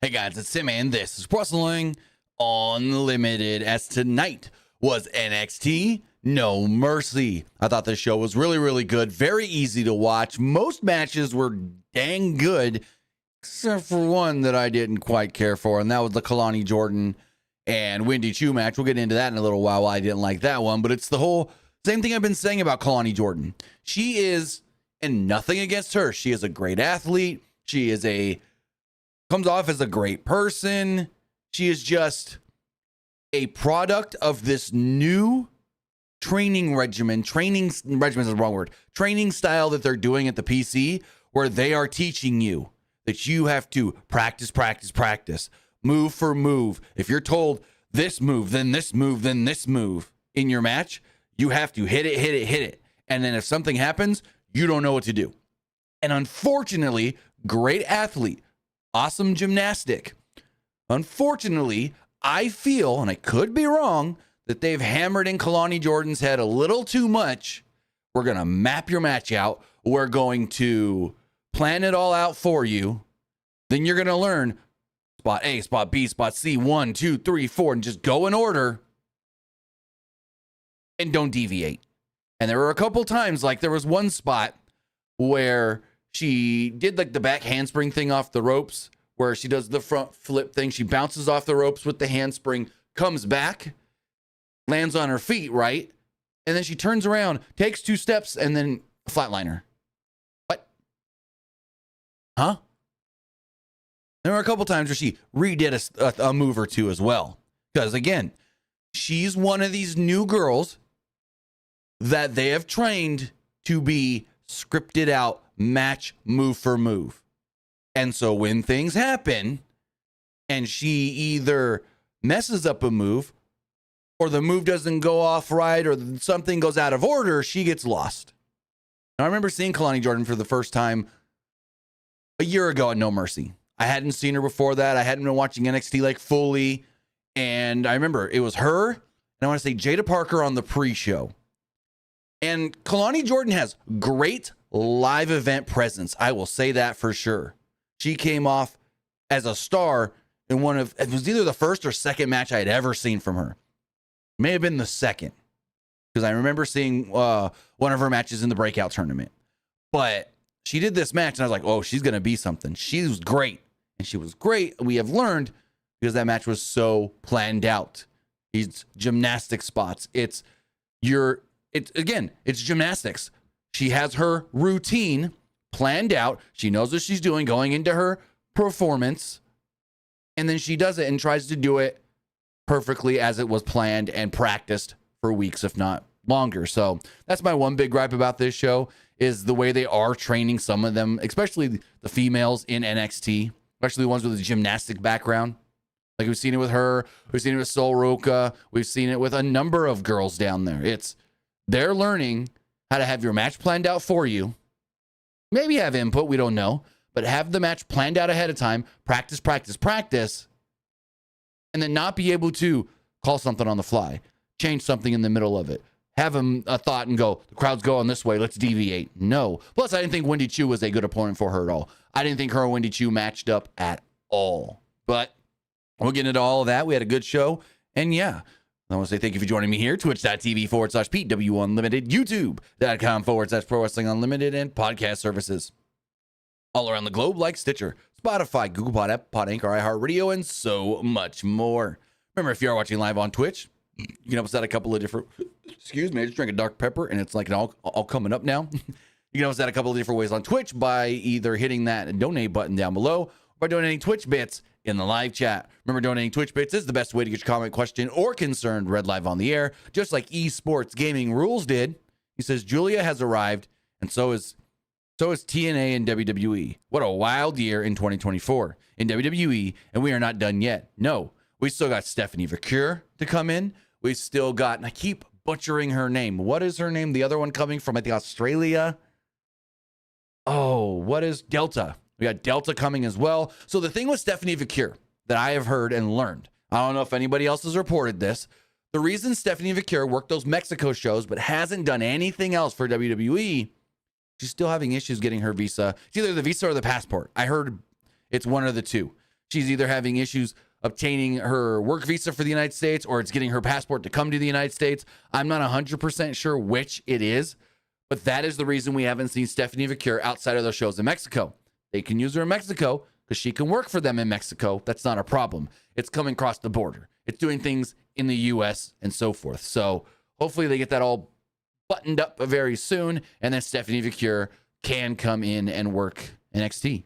Hey guys, it's Tim and this is Wrestling Unlimited, as tonight was NXT No Mercy. I thought this show was really good, very easy to watch. Most matches were dang good, except for one that I didn't quite care for, and that was the Kalani Jordan and Wendy Chu match. We'll get into that in a little while why I didn't like that one, but it's the whole same thing I've been saying about Kalani Jordan. She is, and nothing against her, she is a great athlete. She is comes off as a great person. She is just a product of this new training regimen. Training regimen is the wrong word. Training style that they're doing at the PC, where they are teaching you that you have to practice, move for move. If you're told this move, then this move, then this move in your match, you have to hit it. And then if something happens, you don't know what to do. And unfortunately, great athlete, awesome gymnastic. Unfortunately, I feel, and I could be wrong, that they've hammered in Kalani Jordan's head a little too much. We're going to map your match out. We're going to plan it all out for you. Then you're going to learn spot A, spot B, spot C, 1, 2, 3, 4, and just go in order and don't deviate. And there were a couple times, like there was one spot where she did like the back handspring thing off the ropes, where she does the front flip thing. She bounces off the ropes with the handspring, comes back, lands on her feet, right? And then she turns around, takes 2 steps, and then flatliner. What? Huh? There were a couple times where she redid a move or two as well. Because again, she's one of these new girls that they have trained to be scripted out match move for move. And so when things happen and she either messes up a move or the move doesn't go off right or something goes out of order, she gets lost. Now, I remember seeing Kalani Jordan for the first time a year ago at No Mercy. I hadn't seen her before that. I hadn't been watching NXT like fully. And I remember it was her, and I want to say Jada Parker on the pre-show. And Kalani Jordan has great live event presence. I will say that for sure. She came off as a star in it was either the first or second match I had ever seen from her. May have been the second, because I remember seeing one of her matches in the breakout tournament. But she did this match, and I was like, oh, she's going to be something. She was great. And she was great. We have learned, because that match was so planned out. It's gymnastic spots. It's gymnastics. She has her routine planned out. She knows what she's doing going into her performance. And then she does it and tries to do it perfectly as it was planned and practiced for weeks, if not longer. So that's my one big gripe about this show, is the way they are training some of them, especially the females in NXT, especially the ones with a gymnastic background. Like we've seen it with her. We've seen it with Sol Ruca. We've seen it with a number of girls down there. They're learning how to have your match planned out for you. Maybe have input, we don't know, but have the match planned out ahead of time, practice, and then not be able to call something on the fly, change something in the middle of it, have a thought and go, the crowd's going this way, let's deviate. No. Plus, I didn't think Wendy Chu was a good opponent for her at all. I didn't think her and Wendy Chu matched up at all. But we'll get into all of that. We had a good show, and yeah. I want to say thank you for joining me here. Twitch.tv/PWU Unlimited, YouTube.com/Pro Wrestling Unlimited, and podcast services all around the globe like Stitcher, Spotify, Google Pod App, Pod Anchor, iHeartRadio, and so much more. Remember, if you are watching live on Twitch, you can help us out a couple of different... Excuse me, I just drank a dark pepper, and it's like all coming up now. You can help us out a couple of different ways on Twitch by either hitting that donate button down below or by donating Twitch bits in the live chat. Remember, donating Twitch bits is the best way to get your comment, question, or concern read live on the air, just like Esports Gaming Rules did. He says Julia has arrived, and so is TNA and WWE. What a wild year in 2024 in WWE, and we are not done yet. No, we still got Stephanie Vacure to come in. We still got, and I keep butchering her name. What is her name? The other one coming from, I think, Australia. Oh, what is Delta? We got Delta coming as well. So the thing with Stephanie Vacure that I have heard and learned, I don't know if anybody else has reported this, the reason Stephanie Vacure worked those Mexico shows but hasn't done anything else for WWE, she's still having issues getting her visa. It's either the visa or the passport. I heard it's one of the two. She's either having issues obtaining her work visa for the United States, or it's getting her passport to come to the United States. I'm not 100% sure which it is, but that is the reason we haven't seen Stephanie Vicure outside of those shows in Mexico. They can use her in Mexico because she can work for them in Mexico. That's not a problem. It's coming across the border. It's doing things in the U.S. and so forth. So hopefully they get that all buttoned up very soon, and then Stephanie Vicure can come in and work NXT.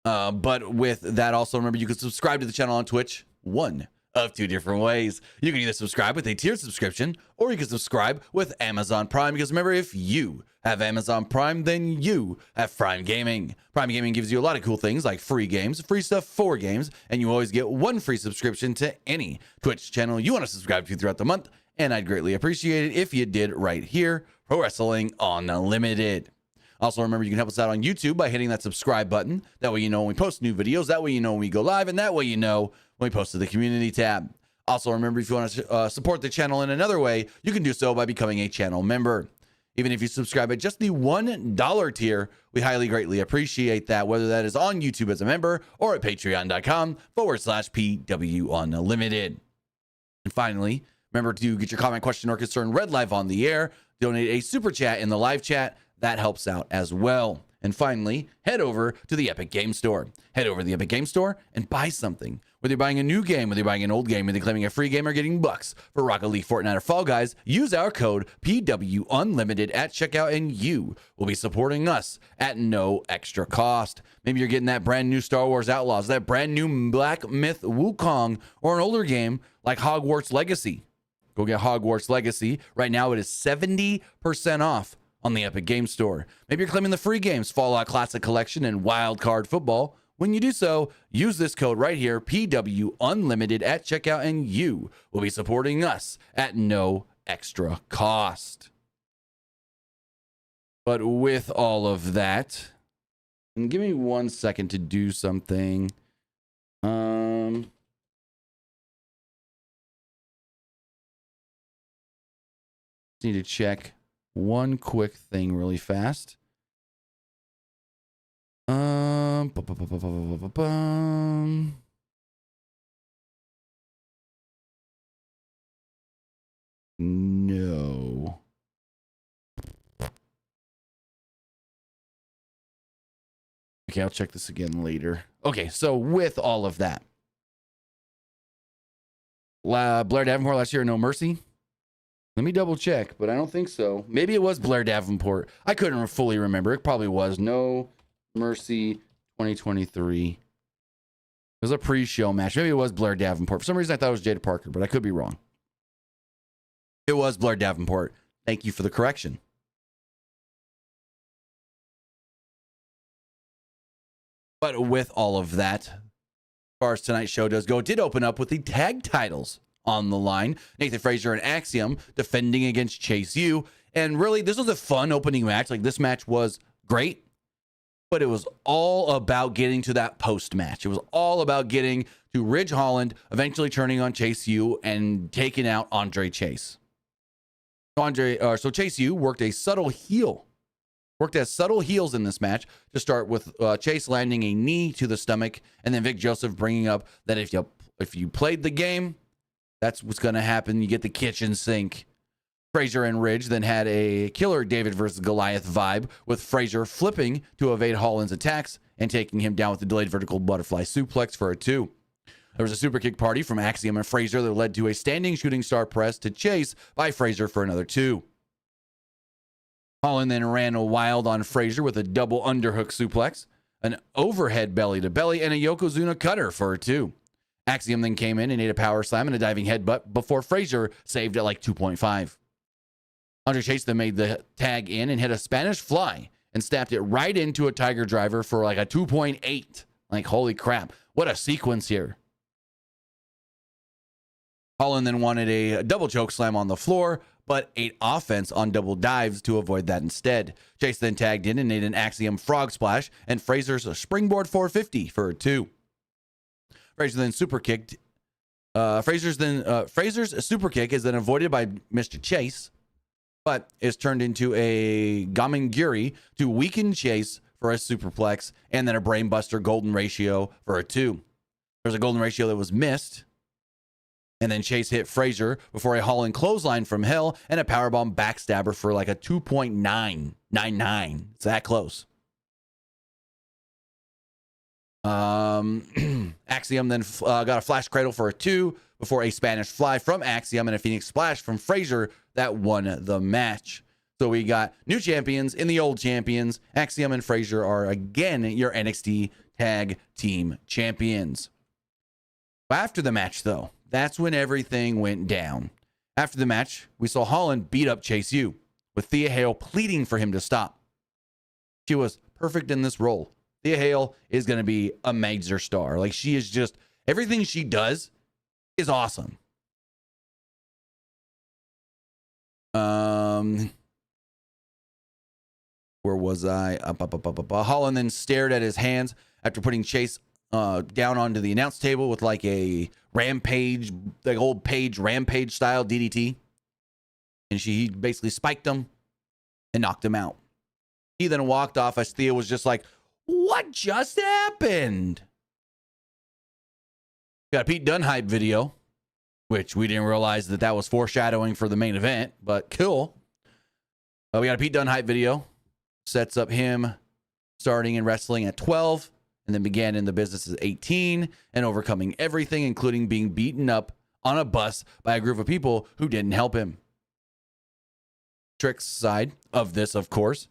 But with that, also remember you can subscribe to the channel on Twitch one of two different ways. You can either subscribe with a tiered subscription, or you can subscribe with Amazon Prime, because remember, if you have Amazon Prime, then you have Prime Gaming. Prime Gaming gives you a lot of cool things like free games, free stuff for games, and you always get one free subscription to any Twitch channel you want to subscribe to throughout the month, and I'd greatly appreciate it if you did right here, Pro Wrestling Unlimited. Also, remember, you can help us out on YouTube by hitting that subscribe button. That way you know when we post new videos. That way you know when we go live. And that way you know when we post to the community tab. Also, remember, if you want to support the channel in another way, you can do so by becoming a channel member. Even if you subscribe at just the $1 tier, we highly greatly appreciate that, whether that is on YouTube as a member or at patreon.com/PW Unlimited. And finally, remember to get your comment, question, or concern read live on the air. Donate a super chat in the live chat. That helps out as well. And finally, head over to the Epic Game Store. Head over to the Epic Game Store and buy something. Whether you're buying a new game, whether you're buying an old game, whether you're claiming a free game or getting bucks for Rocket League, Fortnite, or Fall Guys, use our code PW Unlimited at checkout, and you will be supporting us at no extra cost. Maybe you're getting that brand new Star Wars Outlaws, that brand new Black Myth Wukong, or an older game like Hogwarts Legacy. Go get Hogwarts Legacy. Right now it is 70% off on the Epic Game Store. Maybe you're claiming the free games, Fallout Classic Collection and Wild Card Football. When you do so, use this code right here, PW Unlimited at checkout, and you will be supporting us at no extra cost. But with all of that, and give me 1 second to do something. Need to check one quick thing really fast. No. Okay, I'll check this again later. Okay, so with all of that, Blair Davenport last year, No Mercy. Let me double check, but I don't think so. Maybe it was Blair Davenport. I couldn't fully remember. It probably was No Mercy 2023. It was a pre-show match. Maybe it was Blair Davenport. For some reason, I thought it was Jada Parker, but I could be wrong. It was Blair Davenport. Thank you for the correction. But with all of that, as far as tonight's show does go, it did open up with the tag titles on the line. Nathan Frazier and Axiom defending against Chase U. And really, this was a fun opening match. Like, this match was great, but it was all about getting to that post match. It was all about getting to Ridge Holland, eventually turning on Chase U and taking out Andre Chase. So Chase U worked as subtle heels in this match to start with Chase landing a knee to the stomach, and then Vic Joseph bringing up that if you played the game, that's what's going to happen. You get the kitchen sink. Frazier and Ridge then had a killer David versus Goliath vibe, with Frazier flipping to evade Holland's attacks and taking him down with the delayed vertical butterfly suplex for a 2. There was a super kick party from Axiom and Frazier that led to a standing shooting star press to Chase by Frazier for another 2. Holland then ran wild on Frazier with a double underhook suplex, an overhead belly to belly, and a Yokozuna cutter for a 2. Axiom then came in and ate a power slam and a diving headbutt before Frazier saved at like 2.5. Andre Chase then made the tag in and hit a Spanish fly and snapped it right into a Tiger Driver for like a 2.8. Like, holy crap. What a sequence here. Holland then wanted a double choke slam on the floor, but ate offense on double dives to avoid that instead. Chase then tagged in and ate an Axiom frog splash and Frazier's springboard 450 for a 2. Frazier then super kicked. Frazier's super kick is then avoided by Mr. Chase, but is turned into a Gamengiri to weaken Chase for a superplex, and then a brainbuster golden ratio for a 2. There's a golden ratio that was missed, and then Chase hit Frazier before a hauling clothesline from hell and a powerbomb backstabber for like a 2.999. It's that close. Axiom then got a flash cradle for a 2 before a Spanish fly from Axiom and a Phoenix splash from Frazier that won the match. So we got new champions in the old champions. Axiom and Frazier are again your NXT Tag Team Champions. After the match, though, that's when everything went down. After the match, we saw Holland beat up Chase U, with Thea Hale pleading for him to stop. She was perfect in this role. Thea Hale is going to be a major star. Like, she is just, everything she does is awesome. Where was I? Holland then stared at his hands after putting Chase down onto the announce table with like a rampage, like old Page rampage style DDT. And he basically spiked him and knocked him out. He then walked off as Thea was just like, what just happened? Got a Pete Dunne hype video, which we didn't realize that was foreshadowing for the main event, but cool. We got a Pete Dunne hype video. Sets up him starting in wrestling at 12 and then began in the business at 18 and overcoming everything, including being beaten up on a bus by a group of people who didn't help him. Trick's side of this, of course,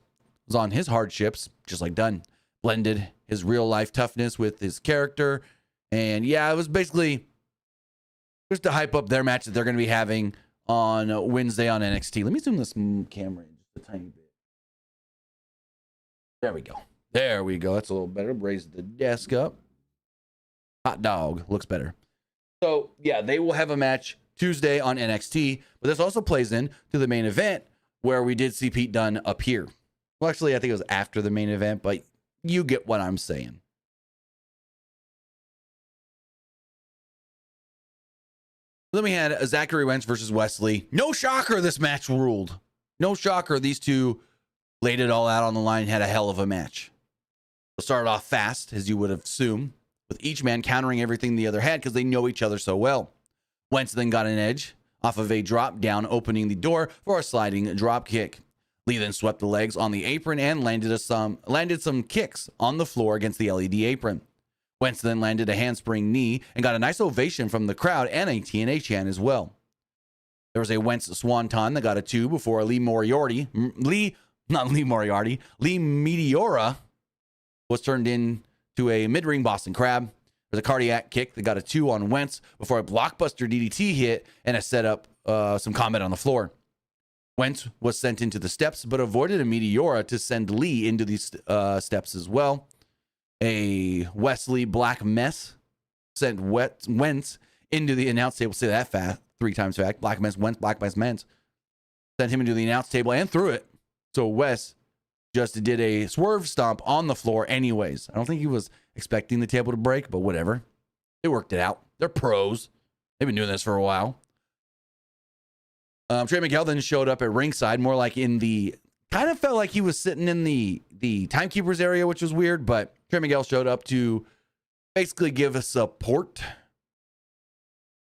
was on his hardships, just like Dunne. Blended his real life toughness with his character. And yeah, it was basically just to hype up their match that they're going to be having on Wednesday on NXT. Let me zoom this camera in just a tiny bit. There we go. There we go. That's a little better. Raise the desk up. Hot dog. Looks better. So, yeah, they will have a match Tuesday on NXT, but this also plays in to the main event where we did see Pete Dunne appear. Well, actually, I think it was after the main event, but you get what I'm saying. Then we had Zachary Wentz versus Wesley. No shocker, this match ruled. No shocker, these two laid it all out on the line, had a hell of a match. It started off fast, as you would assume, with each man countering everything the other had because they know each other so well. Wentz then got an edge off of a drop down, opening the door for a sliding drop kick. Lee then swept the legs on the apron and landed some kicks on the floor against the LED apron. Wentz then landed a handspring knee and got a nice ovation from the crowd and a TNA chant as well. There was a Wentz swanton that got a 2 before Lee Meteora was turned into a mid-ring Boston Crab. There's a cardiac kick that got a 2 on Wentz before a blockbuster DDT hit and a setup, some combat on the floor. Wentz was sent into the steps, but avoided a Meteora to send Lee into these steps as well. A Wesley Black Mess sent Wentz into the announce table. Say that fast, 3 times fast. Black Mess, Wentz, Black Mess, Mens. Sent him into the announce table and threw it. So Wes just did a swerve stomp on the floor anyways. I don't think he was expecting the table to break, but whatever. They worked it out. They're pros. They've been doing this for a while. Trey Miguel then showed up at ringside, more like in the, kind of felt like he was sitting in the timekeeper's area, which was weird, but Trey Miguel showed up to basically give us support.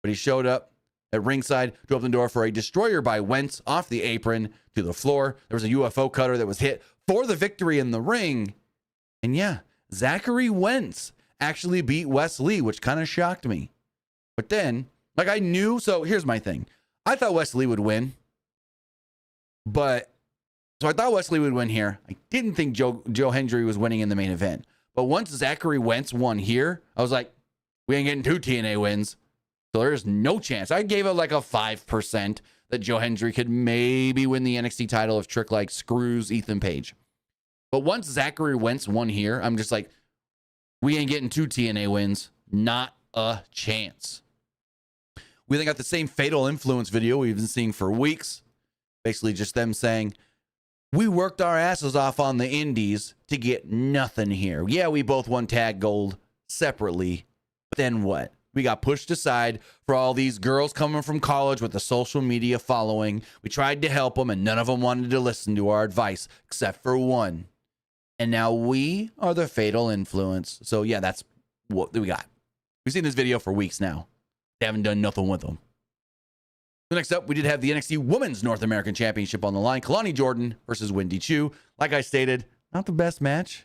But he showed up at ringside to open the door for a destroyer by Wentz off the apron to the floor. There was a UFO cutter that was hit for the victory in the ring. And yeah, Zachary Wentz actually beat Wes Lee, which kind of shocked me. But then, like I knew, so here's my thing. I thought Wes Lee would win. So I thought Wes Lee would win here. I didn't think Joe Hendry was winning in the main event. But once Zachary Wentz won here, I was like, we ain't getting 2 TNA wins. So there's no chance. I gave it like a 5% that Joe Hendry could maybe win the NXT title if Trick like screws Ethan Page. But once Zachary Wentz won here, I'm just like, we ain't getting 2 TNA wins. Not a chance. We then got the same Fatal Influence video we've been seeing for weeks. Basically just them saying, we worked our asses off on the indies to get nothing here. Yeah, we both won tag gold separately. But then what? We got pushed aside for all these girls coming from college with a social media following. We tried to help them, and none of them wanted to listen to our advice, except for one. And now we are the fatal influence. So yeah, that's what we got. We've seen this video for weeks now. They haven't done nothing with them. So next up, we did have the NXT Women's North American Championship on the line. Kalani Jordan versus Wendy Choo. Like I stated, not the best match.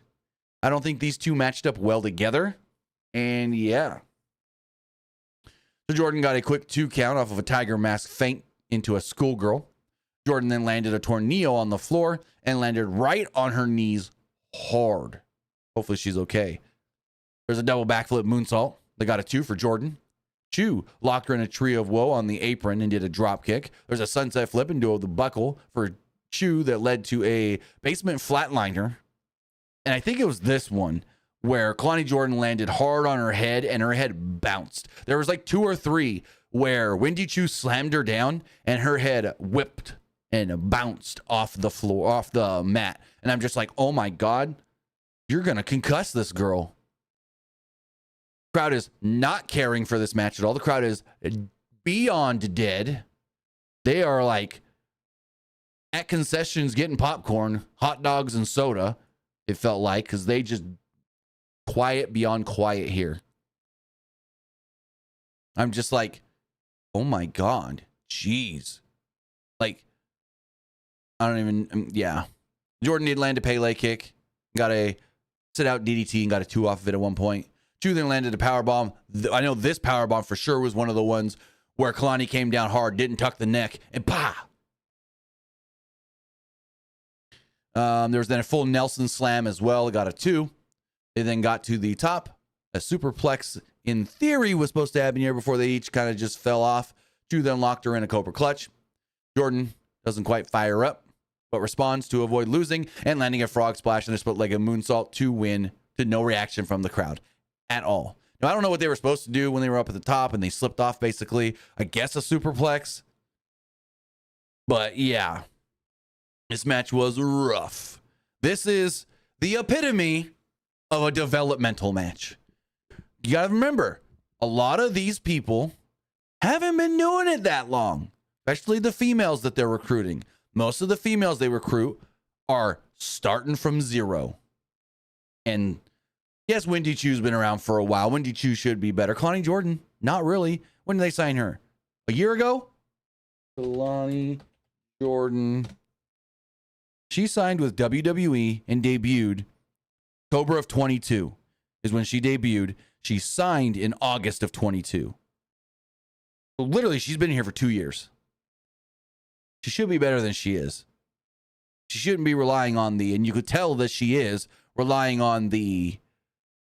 I don't think these two matched up well together. And yeah. So Jordan got a quick 2 count off of a tiger mask feint into a schoolgirl. Jordan then landed a tornado on the floor and landed right on her knees hard. Hopefully she's okay. There's a double backflip moonsault. They got a 2 for Jordan. Choo locked her in a tree of woe on the apron and did a drop kick. There's a sunset flip into the buckle for Choo that led to a basement flatliner. And I think it was this one where Kalani Jordan landed hard on her head and her head bounced. There was like 2 or 3 where Wendy Choo slammed her down and her head whipped and bounced off the floor, off the mat. And I'm just like, oh my God, you're going to concuss this girl. Crowd is not caring for this match at all. The crowd is beyond dead. They are like at concessions getting popcorn, hot dogs, and soda, it felt like, because they just quiet beyond quiet here. I'm just like, oh my God, jeez. Like, I don't even, yeah. Jordan did land a Pele kick, got a sit out DDT and got a 2 off of it at one point. Choo then landed a powerbomb. I know this powerbomb for sure was one of the ones where Kalani came down hard, didn't tuck the neck, and pa! There was then a full Nelson slam as well. Got a 2. They then got to the top. A superplex, in theory, was supposed to happen here before they each kind of just fell off. Choo then locked her in a Cobra clutch. Jordan doesn't quite fire up, but responds to avoid losing and landing a frog splash and a split-legged moonsault to win, to no reaction from the crowd at all. Now, I don't know what they were supposed to do when they were up at the top and they slipped off, basically. I guess a superplex. But yeah, this match was rough. This is the epitome of a developmental match. You got to remember, a lot of these people haven't been doing it that long, especially the females that they're recruiting. Most of the females they recruit are starting from 0. And yes, Wendy Choo's been around for a while. Wendy Choo should be better. Kalani Jordan, not really. When did they sign her? A year ago? Kalani Jordan. She signed with WWE and debuted October of 22 is when she debuted. She signed in August of 22. So literally, she's been here for 2 years. She should be better than she is. She shouldn't be relying on and you could tell that she is relying on we're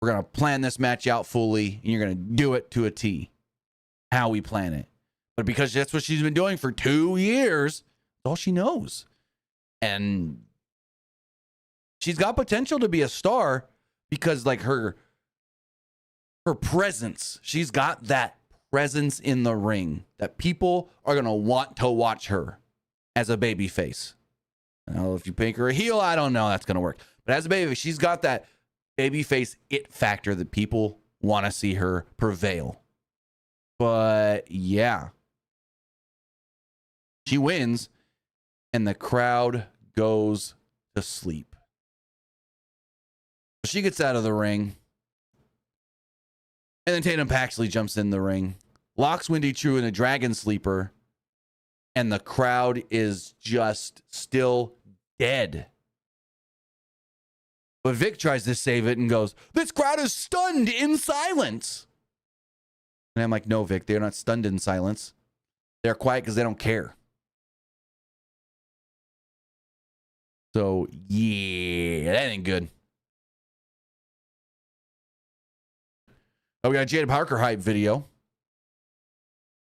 going to plan this match out fully, and you're going to do it to a T, how we plan it. But because that's what she's been doing for 2 years, that's all she knows. And she's got potential to be a star because, like, her presence, she's got that presence in the ring that people are going to want to watch her as a baby face. Now, if you make her a heel, I don't know that's going to work. But as a baby, she's got that babyface it factor that people want to see her prevail. But yeah, she wins and the crowd goes to sleep. She gets out of the ring and then Tatum Paxley jumps in the ring, locks Wendy Choo in a dragon sleeper, and the crowd is just still dead. But Vic tries to save it and goes, "This crowd is stunned in silence." And I'm like, no, Vic, they're not stunned in silence. They're quiet because they don't care. So, yeah, that ain't good. Oh, we got a Jada Parker hype video.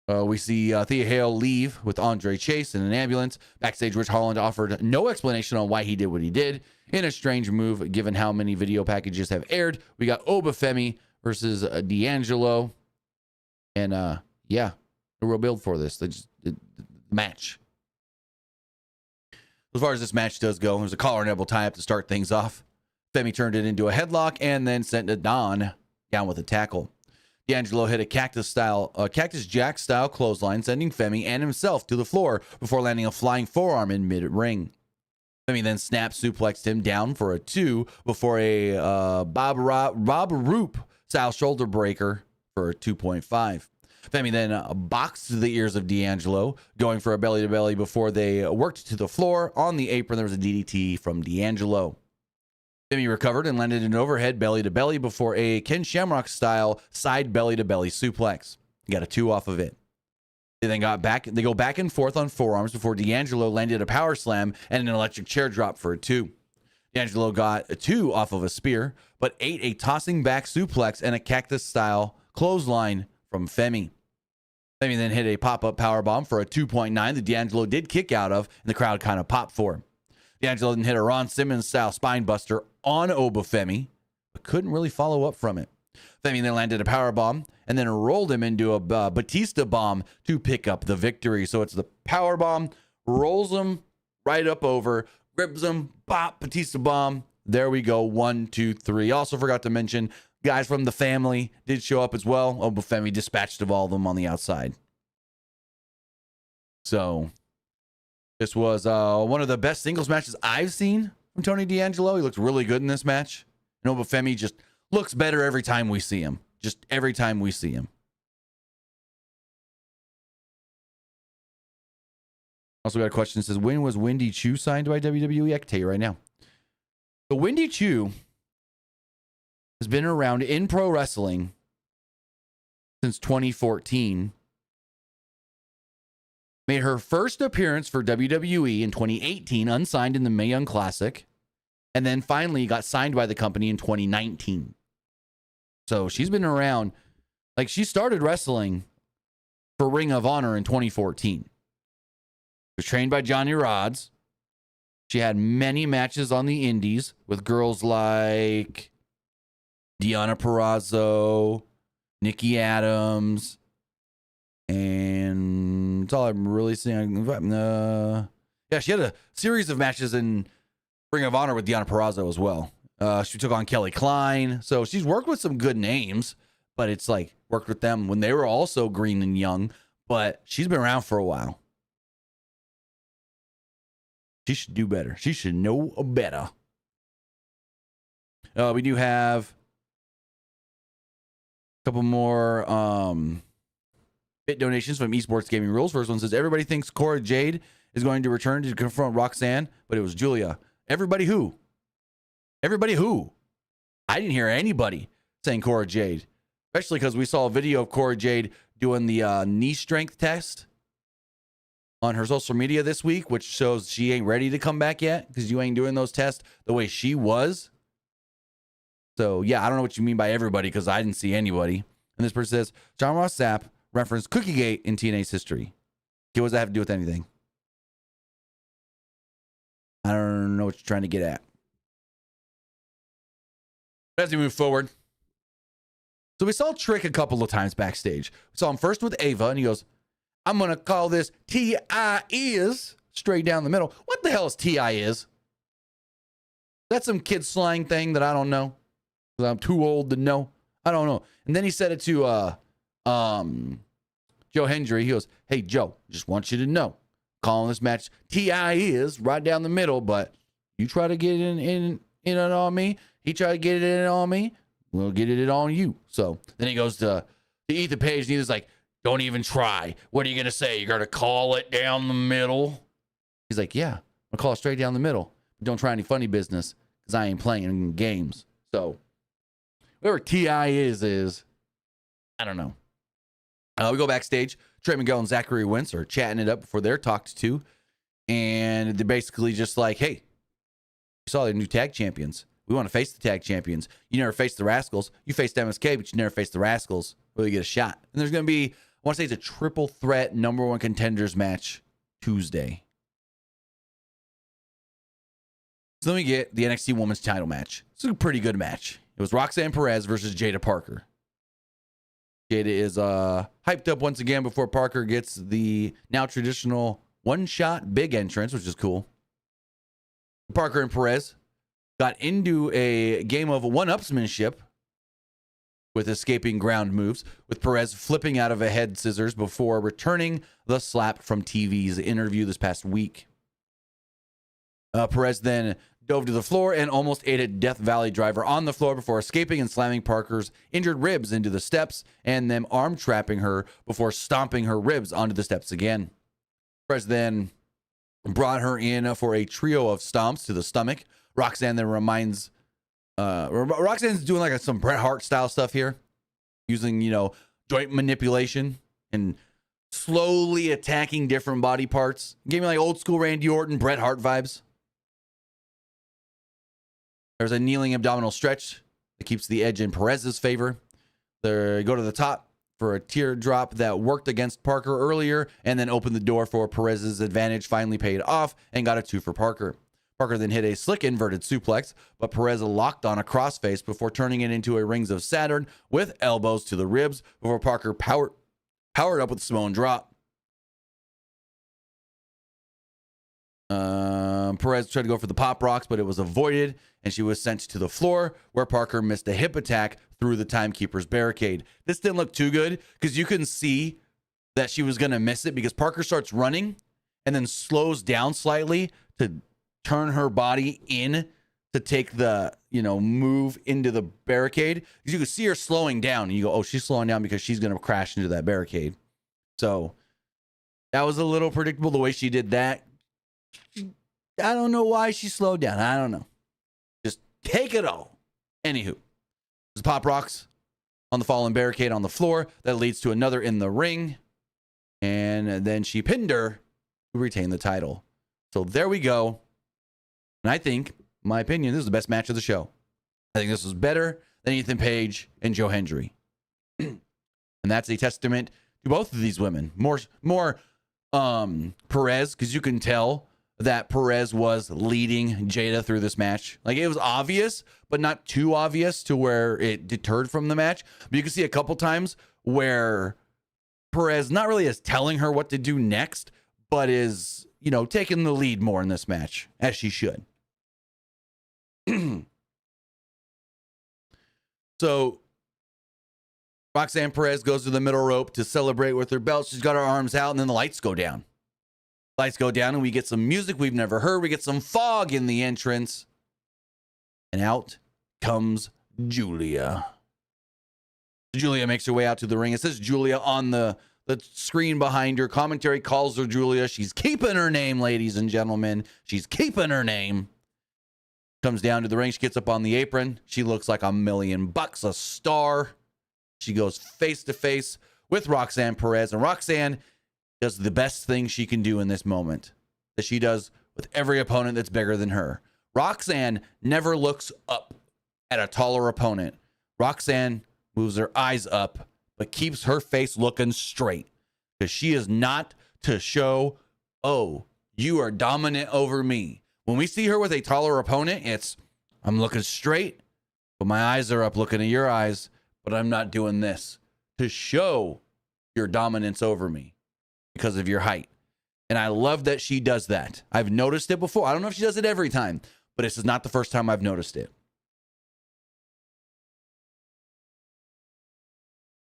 We see Thea Hale leave with Andre Chase in an ambulance. Backstage, Rich Holland offered no explanation on why he did what he did. In a strange move, given how many video packages have aired, we got Obafemi versus D'Angelo. And, yeah, a real build for this. The match. As far as this match does go, there's a collar and elbow tie-up to start things off. Femi turned it into a headlock and then sent Don down with a tackle. D'Angelo hit a Cactus Jack style clothesline, sending Femi and himself to the floor before landing a flying forearm in mid-ring. Femi then snap suplexed him down for a 2 before a Bob Roop style shoulder breaker for a 2.5. Femi then boxed the ears of D'Angelo, going for a belly-to-belly before they worked to the floor. On the apron, there was a DDT from D'Angelo. Femi recovered and landed an overhead belly-to-belly before a Ken Shamrock-style side belly-to-belly suplex. He got a 2 off of it. They go back and forth on forearms before D'Angelo landed a power slam and an electric chair drop for a 2. D'Angelo got a 2 off of a spear, but ate a tossing back suplex and a cactus-style clothesline from Femi. Femi then hit a pop-up powerbomb for a 2.9 that D'Angelo did kick out of, and the crowd kind of popped for him. D'Angelo then hit a Ron Simmons-style spine buster on Obafemi, but couldn't really follow up from it. Femi then landed a powerbomb and then rolled him into a Batista bomb to pick up the victory. So it's the powerbomb, rolls him right up over, grabs him, bop, Batista bomb. There we go, 1, 2, 3. Also forgot to mention, guys from the family did show up as well. Obafemi dispatched of all of them on the outside. So this was one of the best singles matches I've seen from Tony D'Angelo. He looked really good in this match. And Obafemi just looks better every time we see him. Just every time we see him. Also got a question that says, when was Wendy Chu signed by WWE? I can tell you right now. So Wendy Chu has been around in pro wrestling since 2014. Made her first appearance for WWE in 2018, unsigned in the Mae Young Classic. And then finally got signed by the company in 2019. So she's been around. Like, she started wrestling for Ring of Honor in 2014. She was trained by Johnny Rodz. She had many matches on the indies with girls like Deonna Purrazzo, Nikki Adams, and that's all I'm really seeing. Yeah, she had a series of matches in Ring of Honor with Deonna Purrazzo as well. She took on Kelly Klein. So she's worked with some good names, but it's like worked with them when they were also green and young, but she's been around for a while. She should do better. She should know better. We do have a couple more bit donations from Esports Gaming Rules. First one says, everybody thinks Cora Jade is going to return to confront Roxanne, but it was Julia. Everybody who? Everybody who? I didn't hear anybody saying Cora Jade, especially because we saw a video of Cora Jade doing the knee strength test on her social media this week, which shows she ain't ready to come back yet because you ain't doing those tests the way she was. So, yeah, I don't know what you mean by everybody because I didn't see anybody. And this person says, John Ross Sapp referenced Cookiegate in TNA's history. Okay, what does that have to do with anything? I don't know what you're trying to get at. As we move forward, so we saw Trick a couple of times backstage. We saw him first with Ava, and he goes, I'm going to call this T.I. is straight down the middle. What the hell is T.I. is? That's some kid slang thing that I don't know. I'm too old to know. I don't know. And then he said it to Joe Hendry. He goes, hey, Joe, just want you to know, calling this match T.I. is right down the middle, but you try to get in it on me. He tried to get it in on me. We'll get it on you. So then he goes to Ethan Page, and he's like, don't even try. What are you going to say? You're going to call it down the middle? He's like, yeah, I'll call it straight down the middle. Don't try any funny business because I ain't playing in games. So whatever T.I. is, I don't know. We go backstage. Trey Miguel and Zachary Wentz are chatting it up before they're talked to. And they're basically just like, hey, we saw the new tag champions. We want to face the tag champions. You never faced the Rascals. You faced MSK, but you never faced the Rascals. Will you get a shot? And there's going to be, I want to say it's a triple threat number one contenders match Tuesday. So then we get the NXT Women's title match. It's a pretty good match. It was Roxanne Perez versus Jada Parker. Jada is hyped up once again before Parker gets the now traditional one-shot big entrance, which is cool. Parker and Perez got into a game of one-upsmanship with escaping ground moves, with Perez flipping out of a head scissors before returning the slap from TV's interview this past week. Perez then dove to the floor and almost ate a Death Valley driver on the floor before escaping and slamming Parker's injured ribs into the steps and then arm trapping her before stomping her ribs onto the steps again. Perez then brought her in for a trio of stomps to the stomach. Roxanne then Roxanne's doing like some Bret Hart style stuff here, using, joint manipulation and slowly attacking different body parts. Gave me like old school Randy Orton, Bret Hart vibes. There's a kneeling abdominal stretch that keeps the edge in Perez's favor. They go to the top for a teardrop that worked against Parker earlier and then opened the door for Perez's advantage, finally paid off and got a 2 for Parker. Parker then hit a slick inverted suplex, but Perez locked on a crossface before turning it into a Rings of Saturn with elbows to the ribs before Parker powered up with Samoan drop. Perez tried to go for the pop rocks, but it was avoided, and she was sent to the floor where Parker missed a hip attack through the timekeeper's barricade. This didn't look too good because you can see that she was going to miss it because Parker starts running and then slows down slightly to turn her body in to take the, move into the barricade. You can see her slowing down and you go, oh, she's slowing down because she's going to crash into that barricade. So that was a little predictable the way she did that. I don't know why she slowed down. I don't know. Just take it all. Anywho, there's pop rocks on the fallen barricade on the floor that leads to another in the ring. And then she pinned her to retain the title. So there we go. And I think, in my opinion, this is the best match of the show. I think this was better than Ethan Page and Joe Hendry. And that's a testament to both of these women. More Perez, because you can tell that Perez was leading Jada through this match. Like, it was obvious, but not too obvious to where it deterred from the match. But you can see a couple times where Perez not really is telling her what to do next, but is, taking the lead more in this match, as she should. So Roxanne Perez goes to the middle rope to celebrate with her belt. She's got her arms out, and then the lights go down. Lights go down, and we get some music we've never heard. We get some fog in the entrance. And out comes Julia. Julia makes her way out to the ring. It says Julia on the screen behind her. Commentary calls her Julia. She's keeping her name, ladies and gentlemen. She's keeping her name. Comes down to the ring. She gets up on the apron. She looks like $1 million, a star. She goes face to face with Roxanne Perez. And Roxanne does the best thing she can do in this moment that she does with every opponent that's bigger than her. Roxanne never looks up at a taller opponent. Roxanne moves her eyes up, but keeps her face looking straight because she is not to show, oh, you are dominant over me. When we see her with a taller opponent, it's, I'm looking straight, but my eyes are up looking at your eyes, but I'm not doing this to show your dominance over me because of your height. And I love that she does that. I've noticed it before. I don't know if she does it every time, but this is not the first time I've noticed it.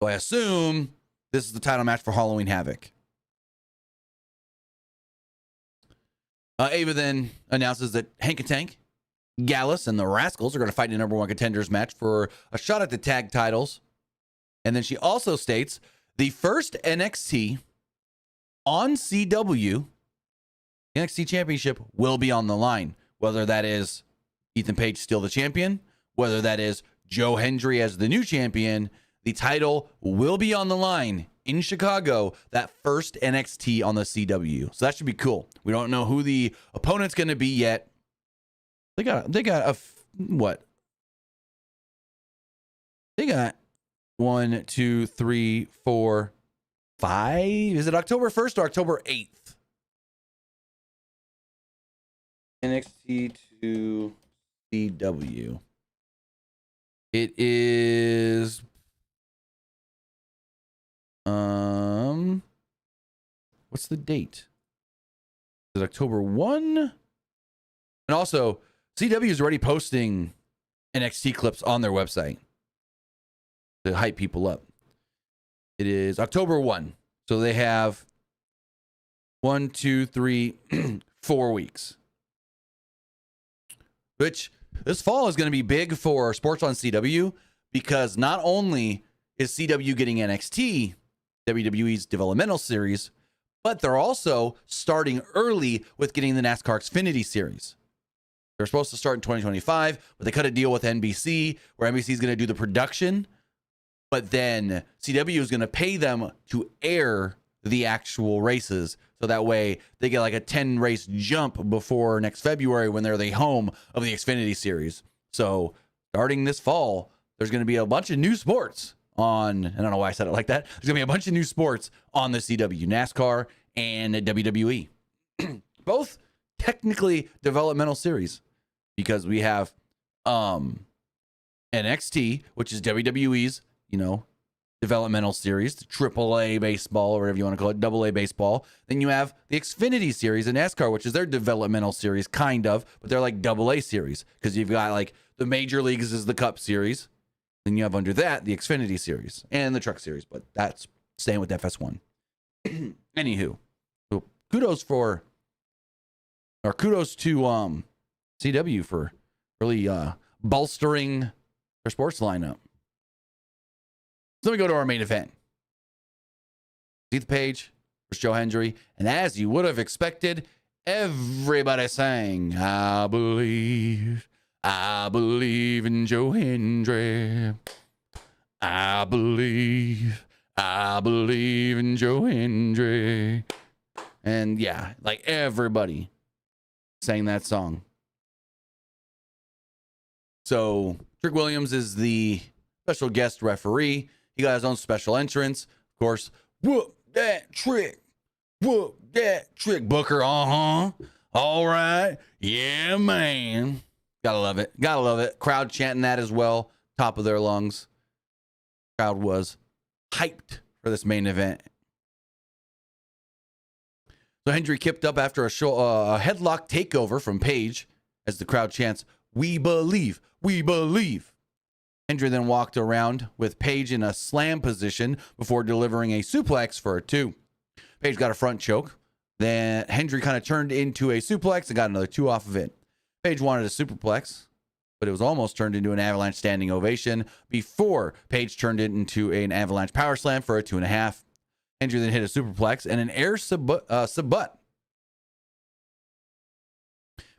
So I assume this is the title match for Halloween Havoc. Ava then announces that Hank and Tank, Gallus, and the Rascals are going to fight in a #1 contenders match for a shot at the tag titles. And then she also states the first NXT on CW NXT championship will be on the line. Whether that is Ethan Page still the champion, whether that is Joe Hendry as the new champion, the title will be on the line in Chicago, that first NXT on the CW. So that should be cool. We don't know who the opponent's going to be yet. They got what? They got 1, 2, 3, 4, 5. Is it October 1st or October 8th? NXT to CW. It is what's the date? Is it October 1? And also, CW is already posting NXT clips on their website to hype people up. It is October 1. So they have 1, 2, 3, 4 weeks. which this fall is going to be big for sports on CW, because not only is CW getting NXT, WWE's developmental series, but they're also starting early with getting the NASCAR Xfinity series. They're supposed to start in 2025, but they cut a deal with NBC where NBC is going to do the production, but then CW is going to pay them to air the actual races. So that way they get like a 10 race jump before next February when they're the home of the Xfinity series. So starting this fall, there's going to be a bunch of new sports on, I don't know why I said it like that. There's going to be a bunch of new sports on the CW, NASCAR and WWE. Both technically developmental series, because we have NXT, which is WWE's, developmental series, AAA baseball, or whatever you want to call it, AA baseball. Then you have the Xfinity series in NASCAR, which is their developmental series, kind of, but they're like AA series, because you've got like the major leagues is the Cup series. Then you have under that the Xfinity series and the Truck series, but that's staying with FS1. Anywho, so kudos to CW for really bolstering their sports lineup. So we go to our main event. Ethan Page versus Joe Hendry. And as you would have expected, everybody sang, I believe in Joe Hendry. I believe in Joe Hendry. And yeah, like everybody sang that song. So Trick Williams is the special guest referee. He got his own special entrance. Of course, whoop that trick. Booker, all right. Yeah, man. Gotta love it. Crowd chanting that as well. Top of their lungs. Crowd was hyped for this main event. So Hendry kicked up after a headlock takeover from Page as the crowd chants, "We believe, we believe." Hendry then walked around with Page in a slam position before delivering a suplex for a 2. Page got a front choke. Then Hendry kind of turned into a suplex and got another 2 off of it. Page wanted a superplex, but it was almost turned into an avalanche standing ovation before Page turned it into an avalanche power slam for a 2.5. Hendry then hit a superplex and an air sub-butt.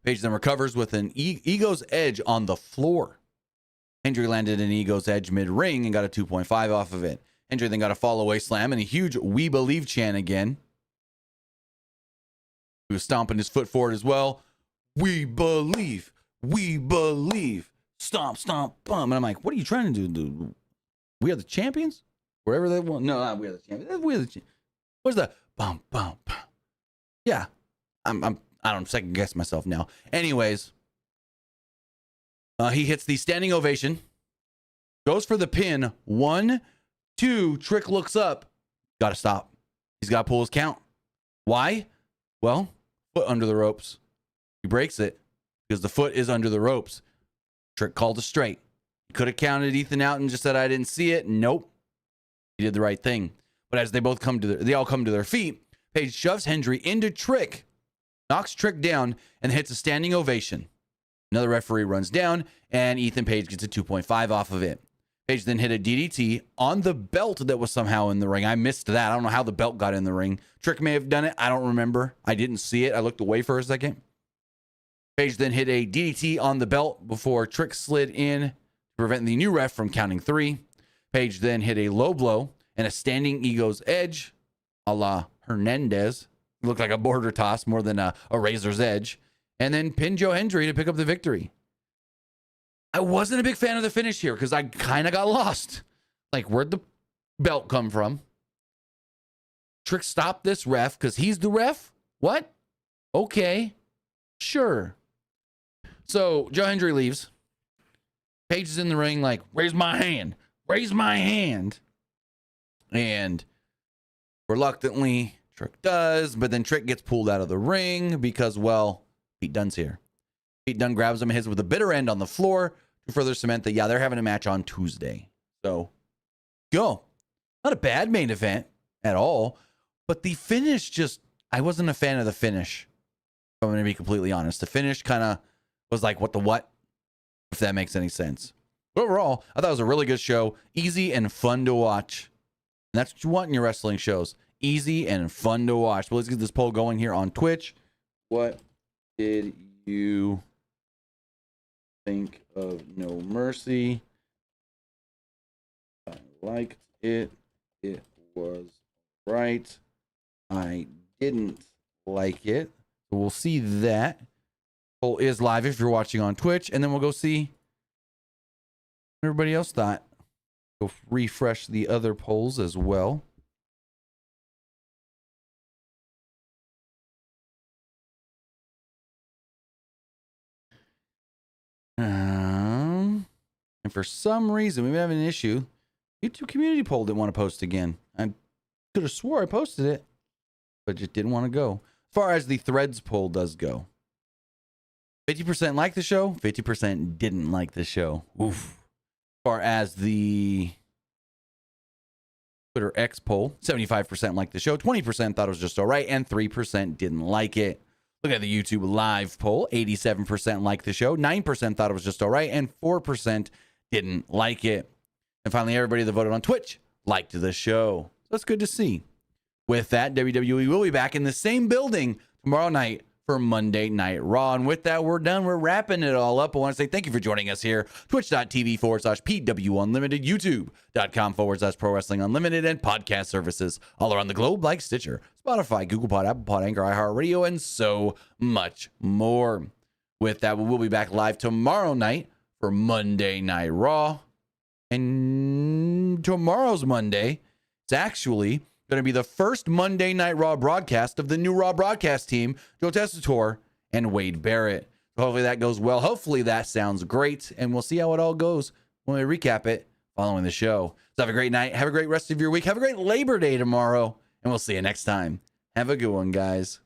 Page then recovers with an Ego's Edge on the floor. Hendry landed an Ego's Edge mid-ring and got a 2.5 off of it. Hendry then got a fall-away slam and a huge "We Believe" chant again. He was stomping his foot forward as well. We believe. Stomp, stomp, bum. And I'm like, what are you trying to do? We are the champions? Wherever they want. No, we are the champions. We are the champions. Where's the bum, bum, bum? Yeah. I don't second guess myself now. Anyways. He hits the standing ovation, goes for the pin. 1, 2, Trick looks up. Got to stop. He's got to pull his count. Why? Well, foot under the ropes. He breaks it because the foot is under the ropes. Trick called it straight. He could have counted Ethan out and just said, I didn't see it. Nope. He did the right thing. But as they all come to their feet, Page shoves Hendry into Trick, knocks Trick down, and hits a standing ovation. Another referee runs down, and Ethan Page gets a 2.5 off of it. Page then hit a DDT on the belt that was somehow in the ring. I missed that. I don't know how the belt got in the ring. Trick may have done it. I don't remember. I didn't see it. I looked away for a second. Page then hit a DDT on the belt before Trick slid in to prevent the new ref from counting 3. Page then hit a low blow and a standing Ego's Edge a la Hernandez. It looked like a border toss more than a razor's edge. And then pinned Joe Hendry to pick up the victory. I wasn't a big fan of the finish here because I kind of got lost. Like, where'd the belt come from? Trick stopped this ref because he's the ref? What? Okay. Sure. So Joe Hendry leaves. Page is in the ring like, raise my hand. Raise my hand. And reluctantly, Trick does. But then Trick gets pulled out of the ring because, well, Pete Dunne's here. Pete Dunne grabs him and hits with a bitter end on the floor to further cement that, yeah, they're having a match on Tuesday. So, go. Not a bad main event at all. But the finish just, I wasn't a fan of the finish. If I'm going to be completely honest. The finish kind of was like, what the what? If that makes any sense. But overall, I thought it was a really good show. Easy and fun to watch. And that's what you want in your wrestling shows. Easy and fun to watch. But let's get this poll going here on Twitch. What did you think of No Mercy? I liked it. It was right. I didn't like it. So we'll see that. Poll is live if you're watching on Twitch. And then we'll go see what everybody else thought. Go refresh the other polls as well. And for some reason, we may have an issue. YouTube community poll didn't want to post again. I could have swore I posted it, but just didn't want to go. As far as the threads poll does go, 50% liked the show, 50% didn't like the show. Oof. As far as the Twitter X poll, 75% liked the show, 20% thought it was just all right, and 3% didn't like it. Look at the YouTube live poll, 87% liked the show, 9% thought it was just all right, and 4% didn't like it. And finally, everybody that voted on Twitch liked the show. That's good to see. With that, WWE will be back in the same building tomorrow night for Monday Night Raw. And with that, we're done. We're wrapping it all up. I want to say thank you for joining us here. Twitch.tv/PWU Unlimited, YouTube.com/Pro Wrestling Unlimited, and podcast services all around the globe like Stitcher, Spotify, Google Pod, Apple Pod, Anchor, iHeartRadio, and so much more. With that, we will be back live tomorrow night for Monday Night Raw. And tomorrow's Monday, it's actually going to be the first Monday Night Raw broadcast of the new Raw broadcast team, Joe Tessitore and Wade Barrett. So hopefully that goes well. Hopefully that sounds great. And we'll see how it all goes when we recap it following the show. So have a great night. Have a great rest of your week. Have a great Labor Day tomorrow. And we'll see you next time. Have a good one, guys.